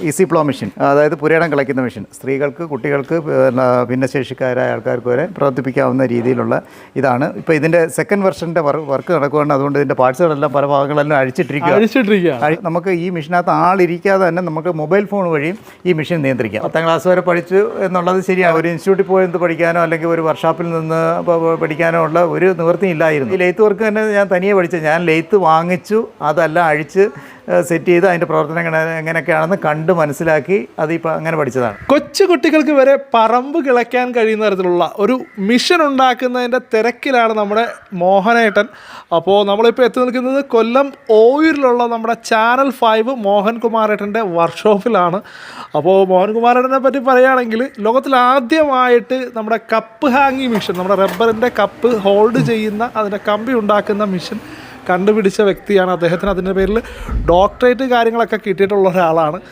Easy flow machine, അതായത് പുരയിടം കളയ്ക്കുന്ന machine. സ്ത്രീകൾക്ക്, കുട്ടികൾക്ക്, ഭിന്നശേഷിക്കാരായ ആൾക്കാർക്ക് വരെ പ്രവർത്തിപ്പിക്കാവുന്ന രീതിയിലുള്ള ഇതാണ്. ഇപ്പോൾ ഇതിൻ്റെ സെക്കൻഡ് വെർഷൻ്റെ വർക്ക് നടക്കുകയാണ്. അതുകൊണ്ട് ഇതിൻ്റെ പാർട്സുകളെല്ലാം പല ഭാഗങ്ങളെല്ലാം അഴിച്ചിട്ടിരിക്കുക. നമുക്ക് ഈ മെഷീനകത്ത് ആളിരിക്കാതെ തന്നെ നമുക്ക് മൊബൈൽ ഫോൺ വഴിയും ഈ മെഷീൻ നിയന്ത്രിക്കാം. 10ാം ക്ലാസ് വരെ പഠിച്ചു എന്നുള്ളത് ശരിയാണ്. ഒരു ഇൻസ്റ്റിറ്റ്യൂട്ടിൽ പോയി പഠിക്കാനോ അല്ലെങ്കിൽ ഒരു വർക്ക്ഷോപ്പിൽ നിന്ന് പഠിക്കാനോ ഉള്ള ഒരു നിവൃത്തി ഇല്ലായിരുന്നു. ഈ ലെയ്ത്ത് വർക്ക് തന്നെ ഞാൻ തനിയെ പഠിച്ചു. ഞാൻ ലെയ്ത്ത് വാങ്ങിച്ചു, അതെല്ലാം അഴിച്ച് സെറ്റ് ചെയ്ത് അതിൻ്റെ പ്രവർത്തനങ്ങൾ എങ്ങനെയൊക്കെയാണെന്ന് കണ്ട് മനസ്സിലാക്കി അതിപ്പോൾ അങ്ങനെ പഠിച്ചതാണ്. കൊച്ചു കുട്ടികൾക്ക് വരെ പറമ്പ് കിളയ്ക്കാൻ കഴിയുന്ന തരത്തിലുള്ള ഒരു മിഷൻ ഉണ്ടാക്കുന്നതിൻ്റെ തിരക്കിലാണ് നമ്മുടെ മോഹനേട്ടൻ. അപ്പോൾ നമ്മളിപ്പോൾ എത്തി നിൽക്കുന്നത് കൊല്ലം ഓയൂരിലുള്ള നമ്മുടെ ചാനൽ 5 മോഹൻകുമാറേട്ടൻ്റെ വർക്ക്ഷോപ്പിലാണ്. അപ്പോൾ മോഹൻകുമാറേട്ടനെ പറ്റി പറയുകയാണെങ്കിൽ ലോകത്തിലാദ്യമായിട്ട് നമ്മുടെ കപ്പ് ഹാങ്ങിങ് മിഷൻ, നമ്മുടെ റബ്ബറിൻ്റെ കപ്പ് ഹോൾഡ് ചെയ്യുന്ന അതിൻ്റെ കമ്പി ഉണ്ടാക്കുന്ന മിഷൻ കണ്ടുപിടിച്ച വ്യക്തിയാണ്. അദ്ദേഹത്തിന് അതിൻ്റെ പേരിൽ ഡോക്ടറേറ്റ് കാര്യങ്ങളൊക്കെ കിട്ടിയിട്ടുള്ള ഒരാളാണ്.